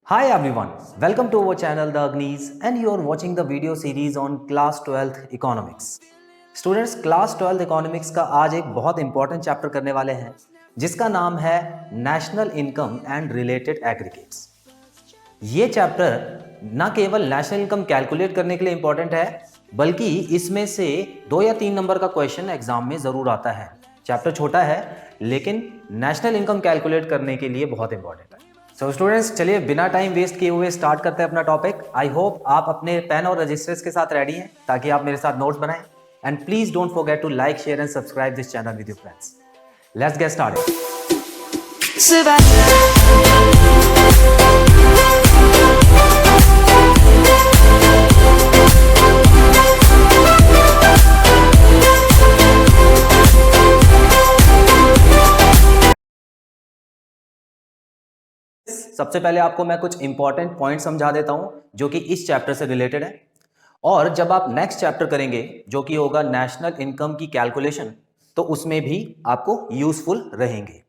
Hi everyone, welcome to our channel The Agnis and you are watching the video series on Class 12th Economics. Students, Class 12th Economics का आज एक बहुत important chapter करने वाले हैं जिसका नाम है national income and related aggregates. ये चैप्टर ना केवल नेशनल इनकम कैलकुलेट करने के लिए इंपॉर्टेंट है बल्कि इसमें से 2 या 3 नंबर का क्वेश्चन एग्जाम में जरूर आता है। चैप्टर छोटा है लेकिन नेशनल इनकम कैलकुलेट करने के लिए बहुत इंपॉर्टेंट है। सो स्टूडेंट्स, चलिए बिना टाइम वेस्ट किए हुए स्टार्ट करते हैं अपना टॉपिक। आई होप आप अपने पेन और रजिस्टर्स के साथ रेडी हैं ताकि आप मेरे साथ नोट्स बनाएं। And please don't forget to like, share and subscribe this channel with your friends. Let's get started. सबसे पहले आपको मैं कुछ इंपॉर्टेंट पॉइंट समझा देता हूं जो कि इस चैप्टर से रिलेटेड है, और जब आप नेक्स्ट चैप्टर करेंगे जो कि होगा नेशनल इनकम की कैलकुलेशन, तो उसमें भी आपको यूजफुल रहेंगे।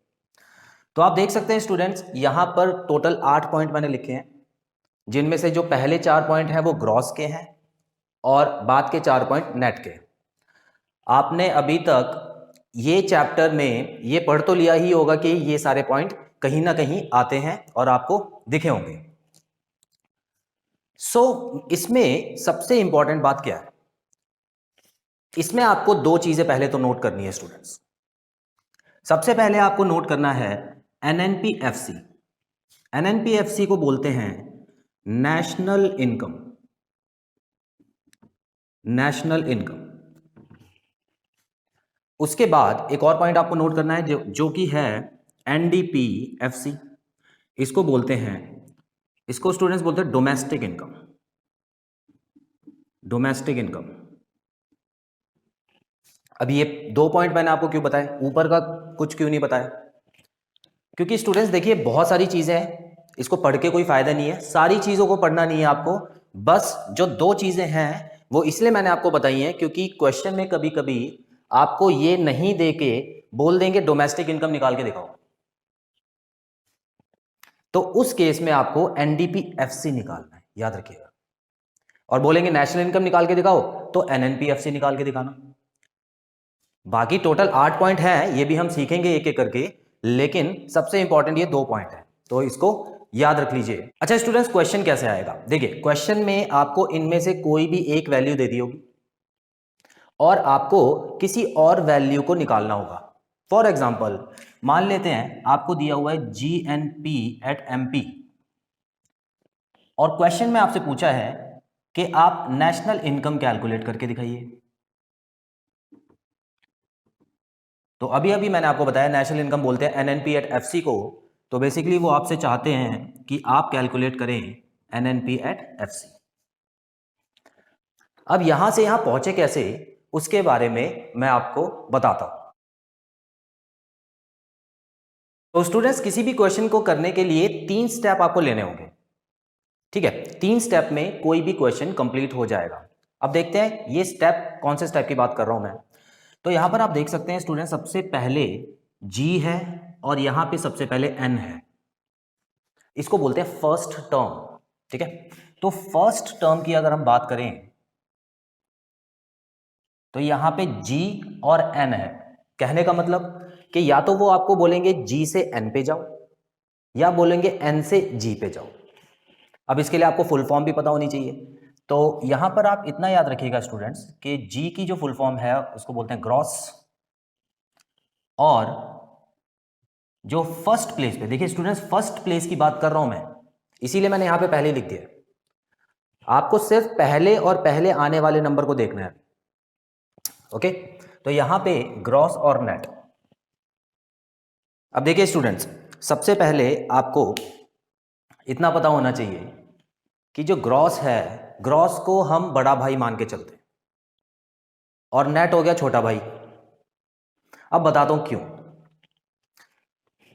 तो आप देख सकते हैं स्टूडेंट्स, यहां पर टोटल 8 पॉइंट मैंने लिखे हैं, जिनमें से जो पहले 4 पॉइंट हैं वो ग्रॉस के हैं और बाद के 4 पॉइंट नेट के। आपने अभी तक ये चैप्टर में ये पढ़ तो लिया ही होगा कि ये सारे पॉइंट कहीं ना कहीं आते हैं और आपको दिखे होंगे। इसमें सबसे इंपॉर्टेंट बात क्या है, इसमें आपको 2 चीजें पहले तो नोट करनी है स्टूडेंट्स। सबसे पहले आपको नोट करना है एनएनपीएफसी। एनएनपीएफसी को बोलते हैं नेशनल इनकम। National income. उसके बाद एक और पॉइंट आपको नोट करना है जो कि है एनडीपीएफसी। इसको बोलते हैं, इसको स्टूडेंट्स बोलते हैं डोमेस्टिक इनकम। Domestic income. अब ये 2 पॉइंट मैंने आपको क्यों बताया, ऊपर का कुछ क्यों नहीं बताया? क्योंकि स्टूडेंट्स देखिए, बहुत सारी चीजें हैं, इसको पढ़ के कोई फायदा नहीं है, सारी चीजों को पढ़ना नहीं है आपको। बस जो 2 चीजें हैं वो इसलिए मैंने आपको बताई हैं क्योंकि क्वेश्चन में कभी कभी आपको ये नहीं देके बोल देंगे डोमेस्टिक इनकम निकाल के दिखाओ, तो उस केस में आपको एनडीपीएफसी निकालना है, याद रखिएगा। और बोलेंगे नेशनल इनकम निकाल के दिखाओ तो एनएनपीएफसी निकाल के दिखाना। बाकी टोटल 8 पॉइंट हैं, ये भी हम सीखेंगे एक एक करके, लेकिन सबसे इंपॉर्टेंट ये 2 पॉइंट है, तो इसको याद रख लीजिए। अच्छा स्टूडेंट्स, क्वेश्चन कैसे आएगा? देखिए, क्वेश्चन में आपको इनमें से कोई भी एक वैल्यू दे दी होगी और आपको किसी और वैल्यू को निकालना होगा। फॉर एग्जाम्पल, मान लेते हैं आपको दिया हुआ है जीएनपी एट एमपी और क्वेश्चन में आपसे पूछा है कि आप नेशनल इनकम कैलकुलेट करके दिखाइए। तो अभी अभी मैंने आपको बताया नेशनल इनकम बोलते हैं एनएनपी एट एफसी को, तो बेसिकली वो आपसे चाहते हैं कि आप कैलकुलेट करें एनएनपी एट एफसी। अब यहां से यहां पहुंचे कैसे, उसके बारे में मैं आपको बताता हूं। तो स्टूडेंट्स, किसी भी क्वेश्चन को करने के लिए 3 स्टेप आपको लेने होंगे, ठीक है? 3 स्टेप में कोई भी क्वेश्चन कंप्लीट हो जाएगा। अब देखते हैं ये स्टेप, कौन से स्टेप की बात कर रहा हूं मैं। तो यहां पर आप देख सकते हैं स्टूडेंट, सबसे पहले G है और यहां पे सबसे पहले N है। इसको बोलते हैं फर्स्ट टर्म, ठीक है? तो फर्स्ट टर्म की अगर हम बात करें तो यहां पे G और N है। कहने का मतलब कि या तो वो आपको बोलेंगे G से N पे जाओ या बोलेंगे N से G पे जाओ। अब इसके लिए आपको फुल फॉर्म भी पता होनी चाहिए। तो यहां पर आप इतना याद रखिएगा स्टूडेंट्स कि G की जो फुल फॉर्म है उसको बोलते हैं ग्रॉस, और जो फर्स्ट प्लेस पे, देखिए स्टूडेंट्स, फर्स्ट प्लेस की बात कर रहा हूं मैं, इसीलिए मैंने यहां पे पहले लिख दिया। आपको सिर्फ पहले और पहले आने वाले नंबर को देखना है, ओके? तो यहां पे ग्रॉस और नेट। अब देखिए स्टूडेंट्स, सबसे पहले आपको इतना पता होना चाहिए कि जो ग्रॉस है, ग्रॉस को हम बड़ा भाई मान के चलते हैं और नेट हो गया छोटा भाई। अब बताता हूं क्यों।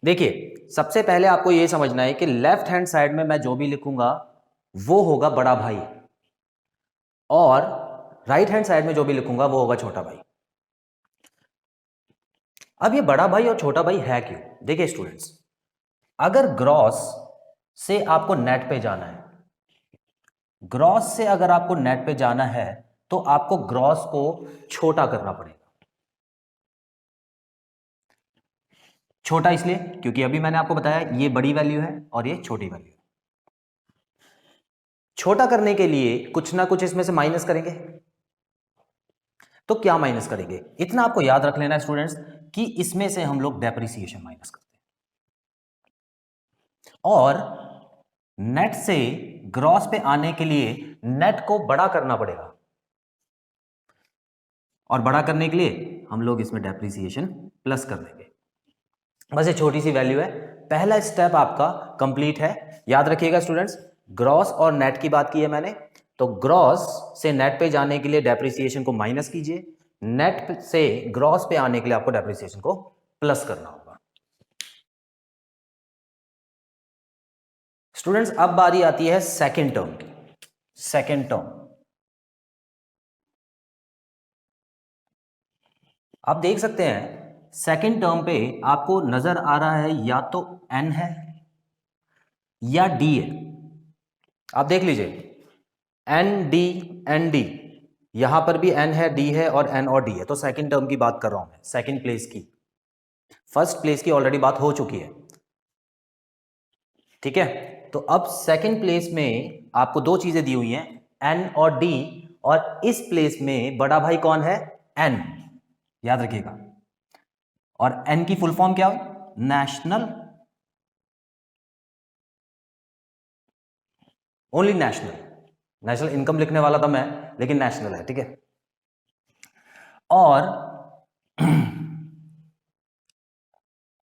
देखिए, सबसे पहले आपको यह समझना है कि लेफ्ट हैंड साइड में मैं जो भी लिखूंगा वो होगा बड़ा भाई, और राइट हैंड साइड में जो भी लिखूंगा वो होगा छोटा भाई। अब ये बड़ा भाई और छोटा भाई है क्यों? देखिए स्टूडेंट्स, अगर ग्रॉस से आपको नेट पे जाना है, ग्रॉस से अगर आपको नेट पे जाना है तो आपको ग्रॉस को छोटा करना पड़ेगा। छोटा इसलिए क्योंकि अभी मैंने आपको बताया ये बड़ी वैल्यू है और ये छोटी वैल्यू है। छोटा करने के लिए कुछ ना कुछ इसमें से माइनस करेंगे। तो क्या माइनस करेंगे, इतना आपको याद रख लेना है स्टूडेंट्स कि इसमें से हम लोग डेप्रिसिएशन माइनस करते हैं, और नेट से ग्रॉस पे आने के लिए नेट को बड़ा करना पड़ेगा, और बड़ा करने के लिए हम लोग इसमें डेप्रिसिएशन प्लस कर देंगे। बस ये छोटी सी वैल्यू है, पहला स्टेप आपका कंप्लीट है। याद रखिएगा स्टूडेंट्स, ग्रॉस और नेट की बात की है मैंने, तो ग्रॉस से नेट पे जाने के लिए डेप्रिसिएशन को माइनस कीजिए, नेट से ग्रॉस पे आने के लिए आपको डेप्रिसिएशन को प्लस करना होगा। स्टूडेंट्स अब बारी आती है सेकेंड टर्म की। सेकेंड टर्म आप देख सकते हैं, सेकेंड टर्म पे आपको नजर आ रहा है या तो n है या d है। आप देख लीजिए एन डी, यहां पर भी n है, d है और n और d है। तो सेकेंड टर्म की बात कर रहा हूं मैं, सेकेंड प्लेस की। फर्स्ट प्लेस की ऑलरेडी बात हो चुकी है, ठीक है। तो अब सेकेंड प्लेस में आपको दो चीजें दी हुई हैं, n और d, और इस प्लेस में बड़ा भाई कौन है, n, याद रखिएगा। और n की फुल फॉर्म क्या हुई, national, only national. National income लिखने वाला था मैं, लेकिन नेशनल है, ठीक है। और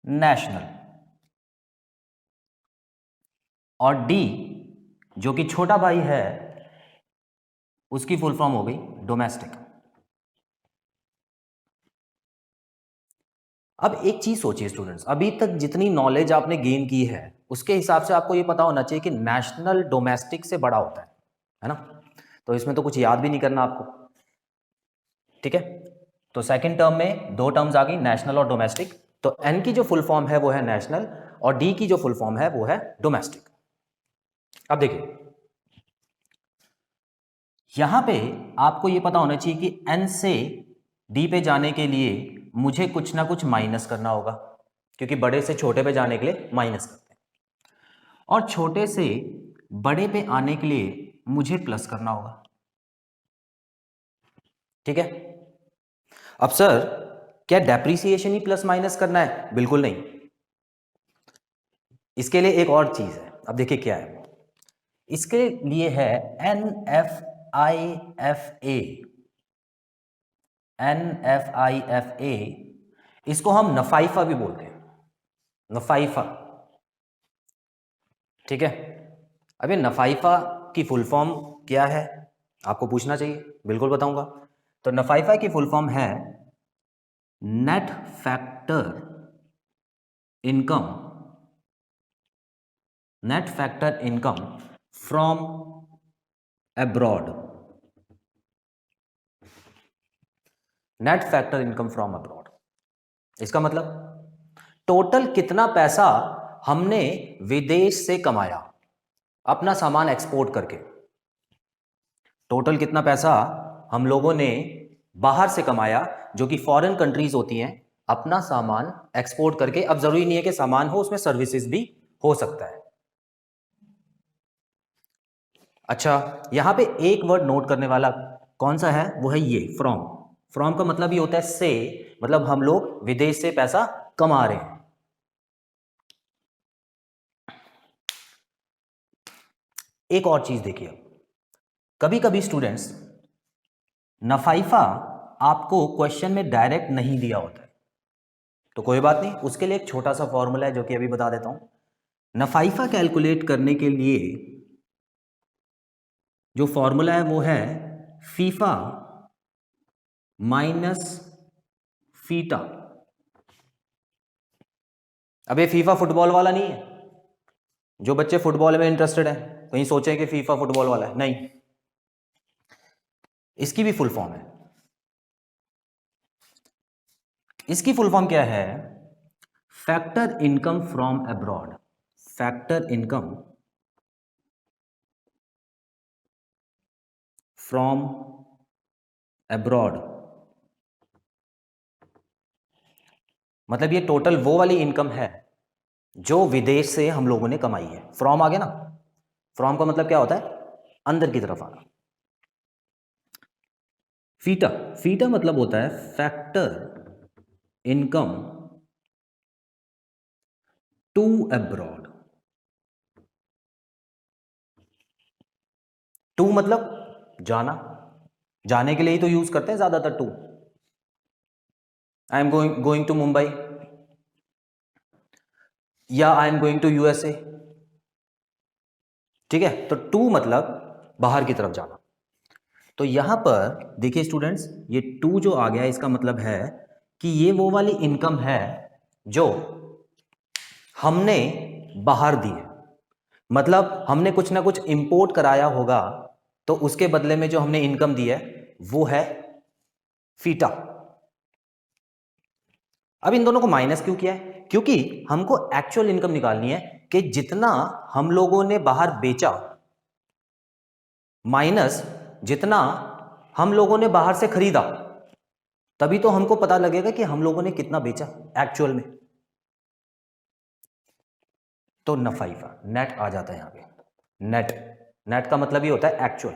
नेशनल, और डी जो कि छोटा भाई है, उसकी फुल फॉर्म हो गई डोमेस्टिक। अब एक चीज सोचिए स्टूडेंट्स, अभी तक जितनी नॉलेज आपने गेन की है उसके हिसाब से आपको ये पता होना चाहिए कि नेशनल डोमेस्टिक से बड़ा होता है ना। तो इसमें तो कुछ याद भी नहीं करना आपको, ठीक है। तो सेकंड टर्म में दो टर्म्स आ गई, नेशनल और डोमेस्टिक। तो एन की जो फुल फॉर्म है वो है नेशनल, और डी की जो फुल फॉर्म है वो है डोमेस्टिक। अब देखिए यहां पे आपको ये पता होना चाहिए कि एन से डी पे जाने के लिए मुझे कुछ ना कुछ माइनस करना होगा, क्योंकि बड़े से छोटे पे जाने के लिए माइनस करते हैं, और छोटे से बड़े पे आने के लिए मुझे प्लस करना होगा, ठीक है। अब सर क्या डेप्रिसिएशन ही प्लस माइनस करना है, बिल्कुल नहीं, इसके लिए एक और चीज है। अब देखिए क्या है, इसके लिए है NFIFA। NFIFA, इसको हम नफाइफा भी बोलते हैं, नफाइफा, ठीक है। अब ये नफाइफा की फुल फॉर्म क्या है आपको पूछना चाहिए, बिल्कुल बताऊंगा। तो नफाइफा की फुल फॉर्म है net factor income, net factor income from abroad, net factor income from abroad. इसका मतलब टोटल कितना पैसा हमने विदेश से कमाया अपना सामान एक्सपोर्ट करके, टोटल कितना पैसा हम लोगों ने बाहर से कमाया, जो कि फॉरेन कंट्रीज होती हैं, अपना सामान एक्सपोर्ट करके। अब जरूरी नहीं है कि सामान हो, उसमें सर्विसेज भी हो सकता है। अच्छा, यहां पे एक वर्ड नोट करने वाला कौन सा है, वो है ये फ्रॉम। फ्रॉम का मतलब ये होता है से, मतलब हम लोग विदेश से पैसा कमा रहे हैं। एक और चीज देखिए, कभी कभी स्टूडेंट्स नफाइफा आपको क्वेश्चन में डायरेक्ट नहीं दिया होता है, तो कोई बात नहीं, उसके लिए एक छोटा सा फॉर्मूला है जो कि अभी बता देता हूं। नफाइफा कैलकुलेट करने के लिए जो फॉर्मूला है वो है फीफा माइनस फीटा। अब ये फीफा फुटबॉल वाला नहीं है, जो बच्चे फुटबॉल में इंटरेस्टेड हैं कहीं सोचें कि फीफा फुटबॉल वाला है, नहीं, इसकी भी फुल फॉर्म है। इसकी फुल फॉर्म क्या है, factor income from abroad, factor income from abroad, मतलब ये टोटल वो वाली इनकम है जो विदेश से हम लोगों ने कमाई है। फ्रॉम आ गया ना, फ्रॉम का मतलब क्या होता है, अंदर की तरफ आना। फीटा, फीटा मतलब होता है factor income to abroad. To मतलब जाना, जाने के लिए ही तो यूज करते हैं ज्यादातर to. I am going to Mumbai, या I am going to USA. ठीक है, तो टू मतलब बाहर की तरफ जाना। तो यहां पर देखिए स्टूडेंट्स, ये टू जो आ गया इसका मतलब है कि ये वो वाली इनकम है जो हमने बाहर दी है। मतलब हमने कुछ ना कुछ इंपोर्ट कराया होगा, तो उसके बदले में जो हमने इनकम दी है वो है फीटा। अब इन दोनों को माइनस क्यों किया है, क्योंकि हमको एक्चुअल इनकम निकालनी है कि जितना हम लोगों ने बाहर बेचा माइनस जितना हम लोगों ने बाहर से खरीदा, तभी तो हमको पता लगेगा कि हम लोगों ने कितना बेचा एक्चुअल में। तो नफाइफा नेट आ जाता है यहां पे। नेट, नेट का मतलब ये होता है एक्चुअल।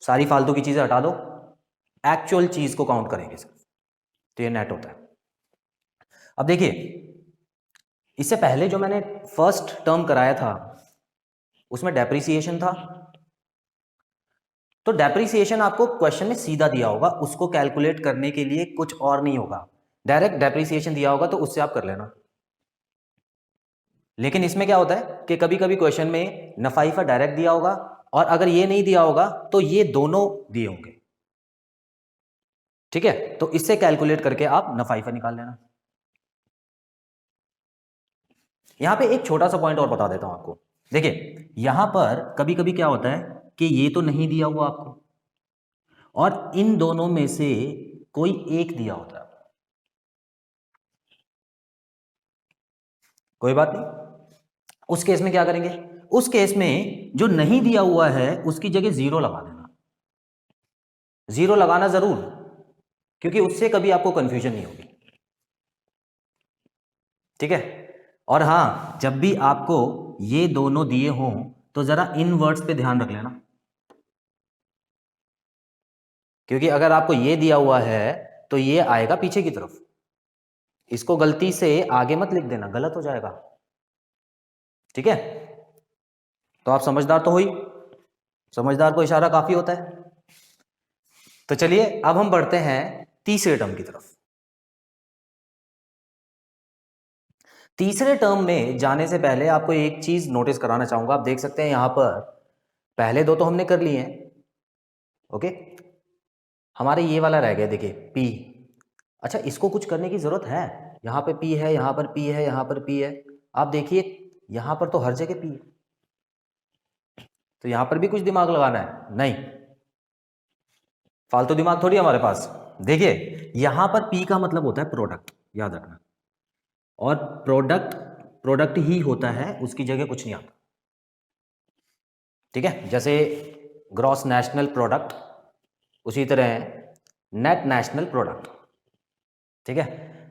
सारी फालतू की चीजें हटा दो, एक्चुअल चीज को काउंट करेंगे सिर्फ, तो ये नेट होता है। अब देखिए, इससे पहले जो मैंने फर्स्ट टर्म कराया था उसमें डेप्रिसिएशन था। तो डेप्रिसिएशन आपको क्वेश्चन में सीधा दिया होगा, उसको कैलकुलेट करने के लिए कुछ और नहीं होगा, डायरेक्ट डेप्रिसिएशन दिया होगा तो उससे आप कर लेना। लेकिन इसमें क्या होता है कि कभी कभी क्वेश्चन में नफाइफा डायरेक्ट दिया होगा, और अगर ये नहीं दिया होगा तो ये दोनों दिए होंगे। ठीक है, तो इससे कैलकुलेट करके आप नफाइफा निकाल लेना। यहां पे एक छोटा सा पॉइंट और बता देता हूं आपको। देखिए यहां पर कभी कभी क्या होता है कि ये तो नहीं दिया हुआ आपको, और इन दोनों में से कोई एक दिया होता है। कोई बात नहीं, उस केस में क्या करेंगे, उस केस में जो नहीं दिया हुआ है उसकी जगह जीरो लगा देना। जीरो लगाना जरूर, क्योंकि उससे कभी आपको कंफ्यूजन नहीं होगी। ठीक है, और हां, जब भी आपको ये दोनों दिए हों तो जरा इन वर्ड्स पे ध्यान रख लेना, क्योंकि अगर आपको ये दिया हुआ है तो ये आएगा पीछे की तरफ। इसको गलती से आगे मत लिख देना, गलत हो जाएगा। ठीक है, तो आप समझदार तो हो ही, समझदार को इशारा काफी होता है। तो चलिए अब हम बढ़ते हैं तीसरे टर्म की तरफ। तीसरे टर्म में जाने से पहले आपको एक चीज नोटिस कराना चाहूंगा। आप देख सकते हैं यहां पर पहले दो तो हमने कर लिए हैं, ओके, हमारे ये वाला रह गया, देखिए पी। अच्छा, इसको कुछ करने की जरूरत है, यहां पे पी है, यहां पर पी है, यहां पर पी है। आप देखिए यहां पर तो हर जगह पी है, तो यहां पर भी कुछ दिमाग लगाना है नहीं, फालतू दिमाग थोड़ी हमारे पास। देखिए यहां पर पी का मतलब होता है प्रोडक्ट, याद रखना, और प्रोडक्ट प्रोडक्ट ही होता है, उसकी जगह कुछ नहीं आता। ठीक है, जैसे ग्रॉस नेशनल प्रोडक्ट, उसी तरह नेट नेशनल प्रोडक्ट। ठीक है,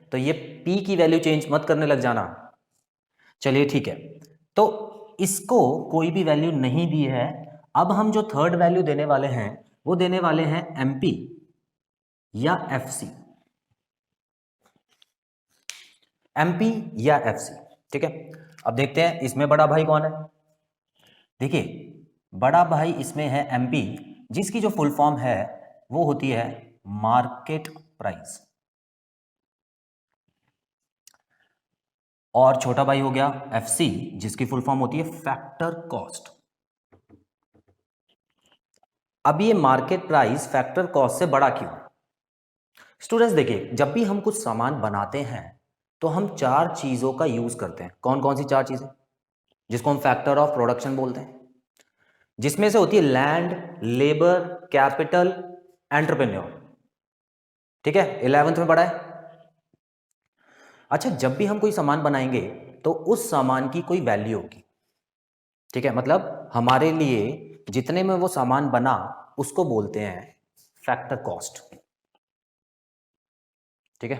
तो ये पी की वैल्यू चेंज मत करने लग जाना। चलिए ठीक है, तो इसको कोई भी वैल्यू नहीं दी है। अब हम जो थर्ड वैल्यू देने वाले हैं वो देने वाले हैं एमपी या एफसी। एमपी या एफसी, ठीक है। अब देखते हैं इसमें बड़ा भाई कौन है। देखिए बड़ा भाई इसमें है एमपी, जिसकी जो फुल फॉर्म है वो होती है मार्केट प्राइस, और छोटा भाई हो गया एफसी, जिसकी फुल फॉर्म होती है फैक्टर कॉस्ट। अब ये मार्केट प्राइस फैक्टर कॉस्ट से बड़ा क्यों? स्टूडेंट्स देखिए, जब भी हम कुछ सामान बनाते हैं तो हम चार चीजों का यूज करते हैं। कौन कौन सी चार चीजें, जिसको हम फैक्टर ऑफ प्रोडक्शन बोलते हैं, जिसमें से होती है लैंड, लेबर, कैपिटल, एंटरप्रेन्योर। ठीक है, 11th में पढ़ा है। अच्छा, जब भी हम कोई सामान बनाएंगे तो उस सामान की कोई वैल्यू होगी। ठीक है, मतलब हमारे लिए जितने में वो सामान बना उसको बोलते हैं फैक्टर कॉस्ट। ठीक है,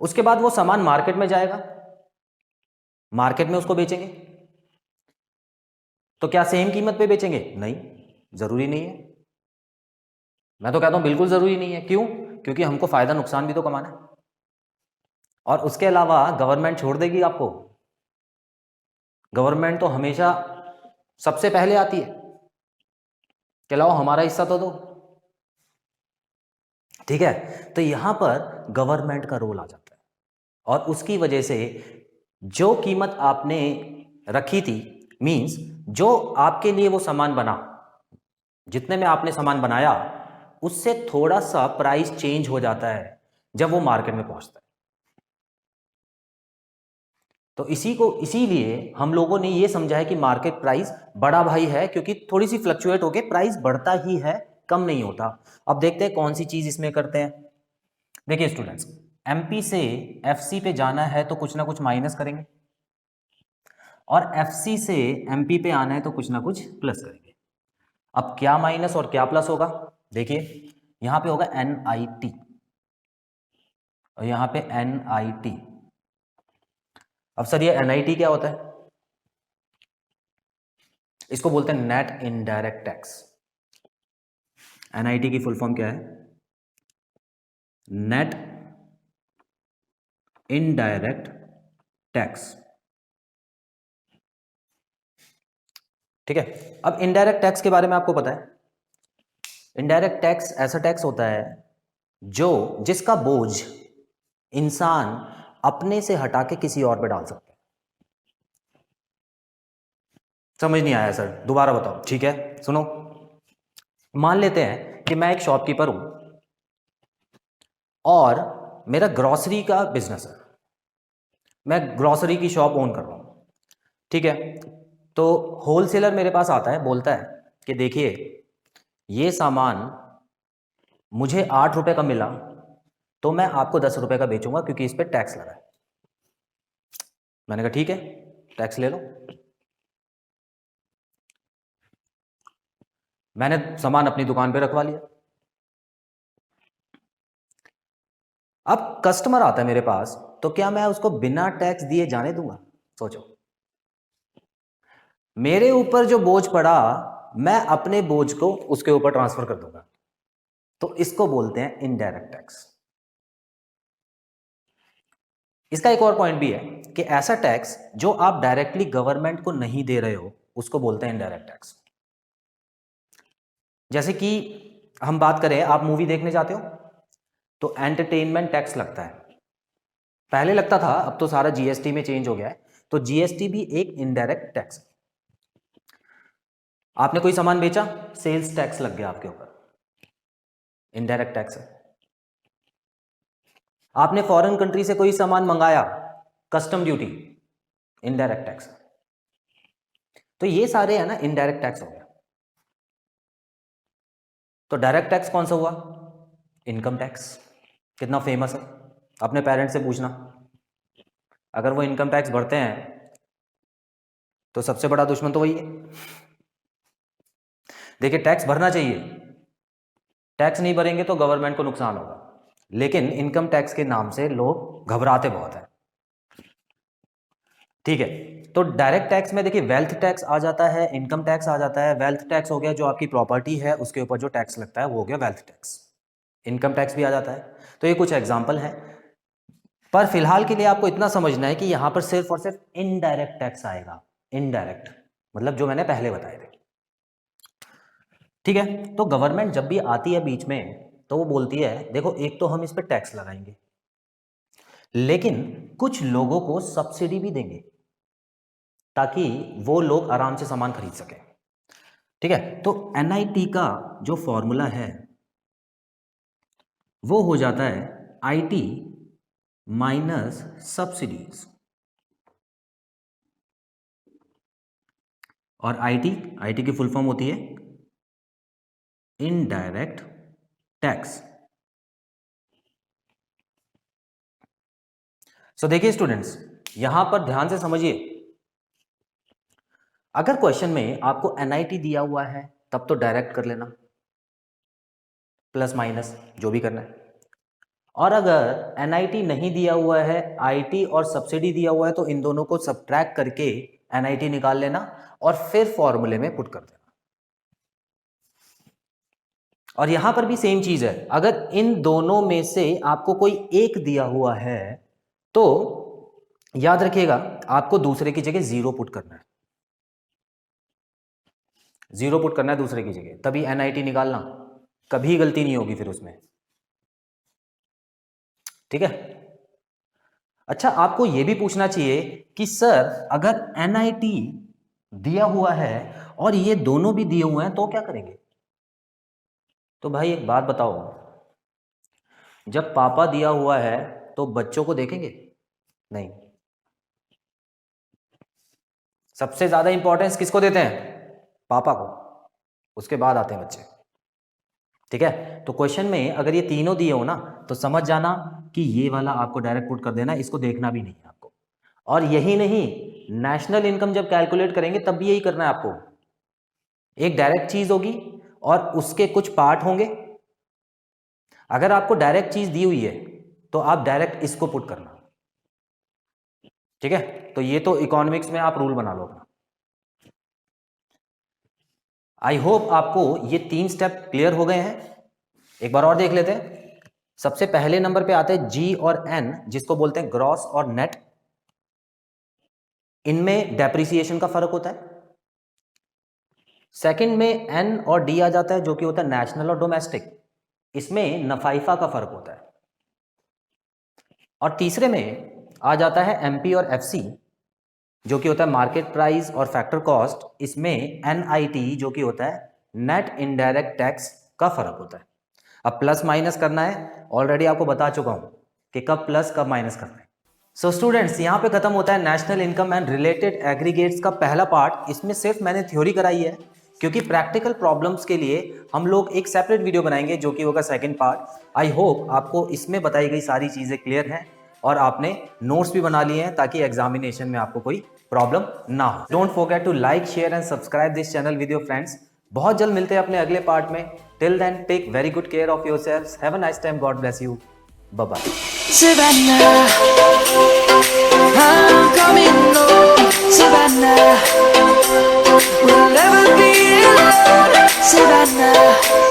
उसके बाद वो सामान मार्केट में जाएगा, मार्केट में उसको बेचेंगे, तो क्या सेम कीमत पे बेचेंगे? नहीं, जरूरी नहीं है। मैं तो कहता हूं बिल्कुल जरूरी नहीं है। क्यों? क्योंकि हमको फायदा नुकसान भी तो कमाना है, और उसके अलावा गवर्नमेंट छोड़ देगी आपको? गवर्नमेंट तो हमेशा सबसे पहले आती है कि लाओ हमारा हिस्सा तो दो। ठीक है, तो यहां पर गवर्नमेंट का रोल आ जाता है, और उसकी वजह से जो कीमत आपने रखी थी, मींस जो आपके लिए वो सामान बना, जितने में आपने सामान बनाया, उससे थोड़ा सा प्राइस चेंज हो जाता है जब वो मार्केट में पहुंचता है। तो इसीलिए हम लोगों ने ये समझा है कि मार्केट प्राइस बड़ा भाई है, क्योंकि थोड़ी सी फ्लक्चुएट होके प्राइस बढ़ता ही है, कम नहीं होता। अब देखते हैं कौन सी चीज इसमें करते हैं। देखिए स्टूडेंट्स, एमपी से एफसी पे जाना है तो कुछ ना कुछ माइनस करेंगे, और एफसी से एमपी पे आना है तो कुछ ना कुछ प्लस करेंगे। अब क्या माइनस और क्या प्लस होगा? देखिए, यहां पे होगा NIT और यहां पे NIT। अब सर ये NIT क्या होता है? इसको बोलते हैं नेट इनडायरेक्ट टैक्स। NIT की फुल फॉर्म क्या है? Net indirect tax. ठीक है, अब इनडायरेक्ट टैक्स के बारे में आपको पता है। इनडायरेक्ट टैक्स ऐसा टैक्स होता है जो जिसका बोझ इंसान अपने से हटा के किसी और पे डाल सकता है। समझ नहीं आया सर, दोबारा बताओ। ठीक है, सुनो, मान लेते हैं कि मैं एक शॉपकीपर हूं और मेरा ग्रोसरी का बिजनेस है, मैं ग्रोसरी की शॉप ओन कर रहा हूं। ठीक है, तो होलसेलर मेरे पास आता है, बोलता है कि देखिए ये सामान मुझे 8 रुपए का मिला, तो मैं आपको 10 रुपए का बेचूंगा क्योंकि इस पर टैक्स लगा है। मैंने कहा ठीक है, टैक्स ले लो। मैंने सामान अपनी दुकान पे रखवा लिया। अब कस्टमर आता है मेरे पास, तो क्या मैं उसको बिना टैक्स दिए जाने दूंगा? सोचो, मेरे ऊपर जो बोझ पड़ा, मैं अपने बोझ को उसके ऊपर ट्रांसफर कर दूंगा। तो इसको बोलते हैं इनडायरेक्ट टैक्स। इसका एक और पॉइंट भी है कि ऐसा टैक्स जो आप डायरेक्टली गवर्नमेंट को नहीं दे रहे हो, उसको बोलते हैं इनडायरेक्ट टैक्स। जैसे कि हम बात करें, आप मूवी देखने जाते हो तो एंटरटेनमेंट टैक्स लगता है। पहले लगता था, अब तो सारा जीएसटी में चेंज हो गया है। तो जीएसटी भी एक इनडायरेक्ट टैक्स है। आपने कोई सामान बेचा, सेल्स टैक्स लग गया आपके ऊपर, इनडायरेक्ट टैक्स है। आपने फॉरेन कंट्री से कोई सामान मंगाया, कस्टम ड्यूटी, इनडायरेक्ट टैक्स। तो ये सारे है ना इनडायरेक्ट टैक्स हो गया। तो डायरेक्ट टैक्स कौन सा हुआ? Income tax. कितना फेमस है, अपने पेरेंट्स से पूछना, अगर वो इनकम टैक्स भरते हैं तो सबसे बड़ा दुश्मन तो वही है। देखिए, टैक्स भरना चाहिए, टैक्स नहीं भरेंगे तो गवर्नमेंट को नुकसान होगा, लेकिन इनकम टैक्स के नाम से लोग घबराते बहुत हैं। ठीक है, तो डायरेक्ट टैक्स में देखिए वेल्थ टैक्स आ जाता है, इनकम टैक्स आ जाता है। वेल्थ टैक्स हो गया जो आपकी प्रॉपर्टी है उसके ऊपर जो टैक्स लगता है वो हो गया वेल्थ टैक्स। इनकम टैक्स भी आ जाता है। तो ये कुछ एग्जाम्पल हैं, पर फिलहाल के लिए आपको इतना समझना है कि यहां पर सिर्फ और सिर्फ इनडायरेक्ट टैक्स आएगा। इनडायरेक्ट मतलब जो मैंने पहले बताए थे। ठीक है, तो गवर्नमेंट जब भी आती है बीच में, तो वो बोलती है देखो एक तो हम इस पर टैक्स लगाएंगे, लेकिन कुछ लोगों को सब्सिडी भी देंगे ताकि वो लोग आराम से सामान खरीद सकें। ठीक है, तो NIT का जो फॉर्मूला है वो हो जाता है IT माइनस सब्सिडीज। और IT की फुल फॉर्म होती है इनडायरेक्ट टैक्स। सो देखिए स्टूडेंट्स, यहां पर ध्यान से समझिए, अगर क्वेश्चन में आपको NIT दिया हुआ है तब तो डायरेक्ट कर लेना, प्लस माइनस जो भी करना है। और अगर एनआईटी नहीं दिया हुआ है, आईटी और सब्सिडी दिया हुआ है, तो इन दोनों को सब्ट्रैक्ट करके एनआईटी निकाल लेना और फिर फॉर्मूले में पुट कर देना। और यहां पर भी सेम चीज है, अगर इन दोनों में से आपको कोई एक दिया हुआ है तो याद रखिएगा आपको दूसरे की जगह जीरो पुट करना है, जीरो पुट करना है दूसरे की जगह, तभी एनआईटी निकालना, कभी गलती नहीं होगी फिर उसमें। ठीक है। अच्छा, आपको यह भी पूछना चाहिए कि सर अगर एनआईटी दिया हुआ है और ये दोनों भी दिए हुए हैं तो क्या करेंगे? तो भाई एक बात बताओ, जब पापा दिया हुआ है तो बच्चों को देखेंगे? नहीं। सबसे ज्यादा इंपॉर्टेंस किसको देते हैं? पापा को, उसके बाद आते हैं बच्चे। ठीक है। तो क्वेश्चन में अगर ये तीनों दिए हो ना तो समझ जाना कि ये वाला आपको डायरेक्ट पुट कर देना, इसको देखना भी नहीं है आपको। और यही नहीं, नेशनल इनकम जब कैलकुलेट करेंगे तब भी यही करना है आपको। एक डायरेक्ट चीज होगी और उसके कुछ पार्ट होंगे। अगर आपको डायरेक्ट चीज दी हुई है तो आप डायरेक्ट इसको पुट करना। ठीक है। तो ये तो इकोनॉमिक्स में आप रूल बना लो अपना। आई होप आपको ये 3 स्टेप क्लियर हो गए हैं। एक बार और देख लेते हैं। सबसे पहले नंबर पे आते हैं जी और एन, जिसको बोलते हैं ग्रॉस और नेट। इनमें डेप्रिसिएशन का फर्क होता है। सेकंड में एन और डी आ जाता है, जो कि होता है नेशनल और डोमेस्टिक। इसमें नफाइफा का फर्क होता है। और तीसरे में आ जाता है एमपी और एफसी, जो कि होता है मार्केट प्राइस और फैक्टर कॉस्ट। इसमें एनआईटी, जो कि होता है नेट इनडायरेक्ट टैक्स का फर्क होता है। अब प्लस माइनस करना है, ऑलरेडी आपको बता चुका हूं कि कब प्लस कब माइनस करना है। सो स्टूडेंट्स, यहां पे खत्म होता है national income and related aggregates का पहला पार्ट। इसमें सिर्फ मैंने थ्योरी कराई है, क्योंकि प्रैक्टिकल प्रॉब्लम्स के लिए हम लोग एक सेपरेट वीडियो बनाएंगे, जो कि होगा सेकंड पार्ट। आई होप आपको इसमें बताई गई सारी चीजें क्लियर हैं और आपने नोट्स भी बना लिए हैं, ताकि एग्जामिनेशन में आपको कोई प्रॉब्लम ना हो। Don't forget to like, share and subscribe this channel with your friends. बहुत जल्द मिलते हैं अपने अगले पार्ट में। Till then, take very good care of yourselves. Have a nice time. God bless you. Bye bye. Savannah, I'm coming home. Savannah, we'll never be alone. Savannah.